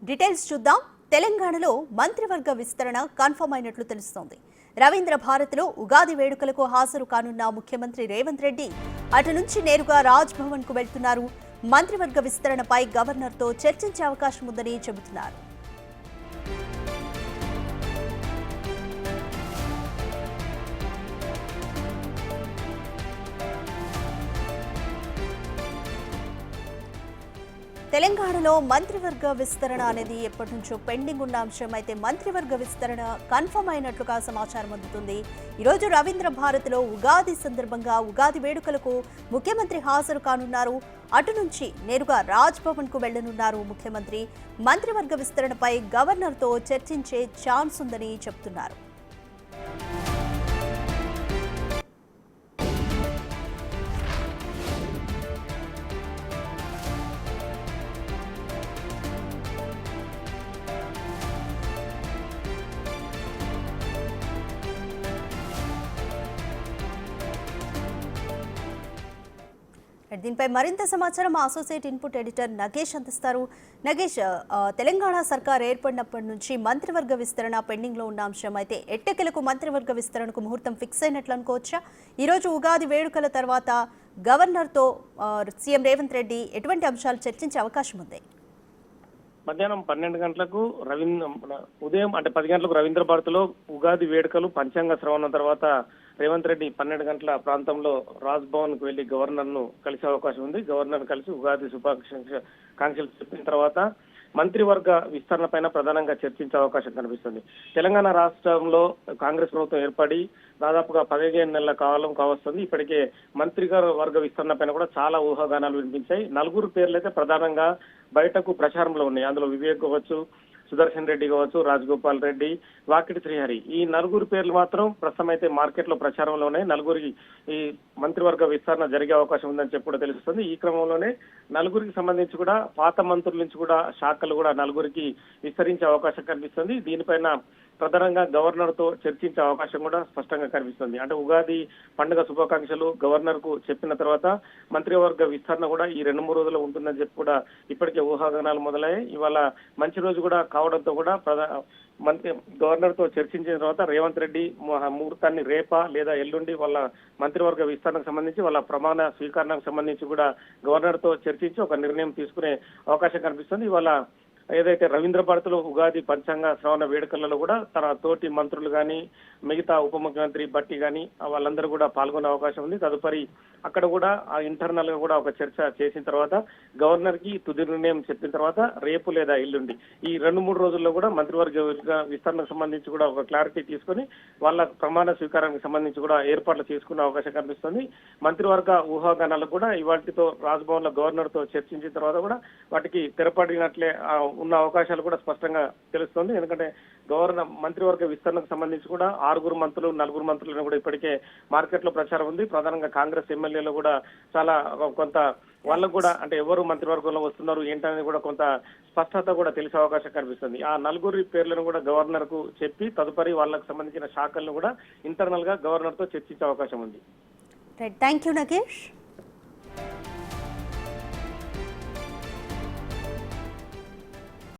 Details చూద్దాం. తెలంగాణలో మంత్రివర్గ విస్తరణ కన్ఫర్మ్ అయినట్లు తెలుస్తోంది. రవీంద్ర భారత్లో ఉగాది వేడుకలకు హాజరు కానున్న ముఖ్యమంత్రి రేవంత్ రెడ్డి అటు నుంచి నేరుగా రాజ్ భవన్ కు వెళ్తున్నారు. మంత్రివర్గ విస్తరణపై గవర్నర్తో చర్చించే అవకాశం ఉందని చెబుతున్నారు. తెలంగాణలో మంత్రివర్గ విస్తరణ అనేది ఎప్పటి నుంచో పెండింగ్ ఉన్న అంశం. అయితే మంత్రివర్గ విస్తరణ కన్ఫర్మ్ అయినట్లుగా సమాచారం అందుతుంది. ఈరోజు రవీంద్ర భారత్లో ఉగాది సందర్భంగా ఉగాది వేడుకలకు ముఖ్యమంత్రి హాజరు కానున్నారు. అటు నుంచి నేరుగా రాజ్ భవన్ కు వెళ్లనున్నారు ముఖ్యమంత్రి. మంత్రివర్గ విస్తరణపై గవర్నర్తో చర్చించే ఛాన్స్ ఉందని చెబుతున్నారు. దీనిపై మరింత సమాచారం మా అసోసియేట్ ఇన్పుట్ ఎడిటర్ నగేష్ అందిస్తారు. నగేష్, తెలంగాణ సర్కార్ ఏర్పడినప్పటి నుంచి మంత్రివర్గ విస్తరణ పెండింగ్ లో ఉన్న అంశం. అయితే ఎట్టకేలకు మంత్రివర్గ విస్తరణకు ముహూర్తం ఫిక్స్ అయినట్లు అనుకోవచ్చా? ఈరోజు ఉగాది వేడుకల తర్వాత గవర్నర్తో సీఎం రేవంత్ రెడ్డి ఎటువంటి అంశాలు చర్చించే అవకాశం ఉంది? మధ్యాహ్నం 12 గంటలకు ఉదయం అంటే 10 గంటలకు రవీంద్ర భారతిలో ఉగాది వేడుకలు పంచాంగ శ్రవణం తర్వాత రేవంత్ రెడ్డి 12 గంటల ప్రాంతంలో రాజ్ భవన్ కు వెళ్లి గవర్నర్ ను కలిసే అవకాశం ఉంది. గవర్నర్ కలిసి ఉగాది శుభాకాంక్షలు చెప్పిన తర్వాత మంత్రివర్గ విస్తరణ పైన ప్రధానంగా చర్చించే అవకాశం కనిపిస్తుంది. తెలంగాణ రాష్ట్రంలో కాంగ్రెస్ ప్రభుత్వం ఏర్పడి దాదాపుగా 15 నెలల కాలం కావస్తుంది. ఇప్పటికే మంత్రివర్గ విస్తరణ పైన కూడా చాలా ఊహాగానాలు వినిపించాయి. 4 పేర్లు అయితే ప్రధానంగా బయటకు ప్రచారంలో ఉన్నాయి. అందులో వివేక్ కావచ్చు, సుదర్శన్ రెడ్డి కావచ్చు, రాజగోపాల్ రెడ్డి, వాకిటి శ్రీహరి, ఈ 4 పేర్లు మాత్రం ప్రస్తుతం అయితే మార్కెట్ లో ప్రచారంలో ఉన్నాయి. 4 ఈ మంత్రివర్గ విస్తరణ జరిగే అవకాశం ఉందని చెప్పి కూడా తెలుస్తుంది. ఈ క్రమంలోనే 4 సంబంధించి కూడా పాత మంత్రుల నుంచి కూడా శాఖలు కూడా 4 విస్తరించే అవకాశం కనిపిస్తుంది. దీనిపైన ప్రధానంగా గవర్నర్ తో చర్చించే అవకాశం కూడా స్పష్టంగా కనిపిస్తుంది. అంటే ఉగాది పండుగ శుభాకాంక్షలు గవర్నర్ కు చెప్పిన తర్వాత మంత్రివర్గ విస్తరణ కూడా ఈ 2-3 రోజుల్లో ఉంటుందని చెప్పి కూడా ఇప్పటికే ఊహాగానాలు మొదలయ్యాయి. ఇవాళ మంచి రోజు కూడా కావడంతో కూడా గవర్నర్ తో చర్చించిన తర్వాత రేవంత్ రెడ్డి ముహూర్తాన్ని రేపా లేదా ఎల్లుండి వాళ్ళ మంత్రివర్గ విస్తరణకు సంబంధించి వాళ్ళ ప్రమాణ స్వీకరణకు సంబంధించి కూడా గవర్నర్ తో చర్చించి ఒక నిర్ణయం తీసుకునే అవకాశం కనిపిస్తుంది. ఇవాళ ఏదైతే రవీంద్ర భారతిలో ఉగాది పంచాంగ శ్రవణ వేడుకలలో కూడా తన తోటి మంత్రులు కానీ మిగతా ఉప ముఖ్యమంత్రి బట్టి కానీ వాళ్ళందరూ కూడా పాల్గొనే అవకాశం ఉంది. తదుపరి అక్కడ కూడా ఇంటర్నల్ గా కూడా ఒక చర్చ చేసిన తర్వాత గవర్నర్ కి తుది నిర్ణయం చెప్పిన తర్వాత రేపు లేదా ఎల్లుండి ఈ 2-3 రోజుల్లో కూడా మంత్రివర్గ విస్తరణకు సంబంధించి కూడా ఒక క్లారిటీ తీసుకొని వాళ్ళ ప్రమాణ స్వీకారానికి సంబంధించి కూడా ఏర్పాట్లు చేసుకునే అవకాశం కనిపిస్తుంది. మంత్రివర్గ ఊహాగానాలు కూడా ఇవాటితో రాజ్భవన్ లో గవర్నర్ తో చర్చించిన తర్వాత కూడా వాటికి తెరపడినట్లే ఉన్న అవకాశాలు కూడా స్పష్టంగా తెలుస్తుంది. ఎందుకంటే గవర్నర్ మంత్రివర్గ విస్తరణకు సంబంధించి కూడా 6 మంత్రులు 4 మంత్రులను కూడా ఇప్పటికే మార్కెట్ లో ప్రచారం ఉంది. ప్రధానంగా కాంగ్రెస్ ఎమ్మెల్యేలు కూడా చాలా కొంత వాళ్ళకు కూడా అంటే ఎవరు మంత్రివర్గంలో వస్తున్నారు ఏంటనేది కూడా కొంత స్పష్టత కూడా తెలిసే అవకాశం కనిపిస్తుంది. ఆ 4 పేర్లను కూడా గవర్నర్ కు చెప్పి తదుపరి వాళ్ళకు సంబంధించిన శాఖలను కూడా ఇంటర్నల్ గా గవర్నర్ తో చర్చించే అవకాశం ఉంది. Thank you Nagesh.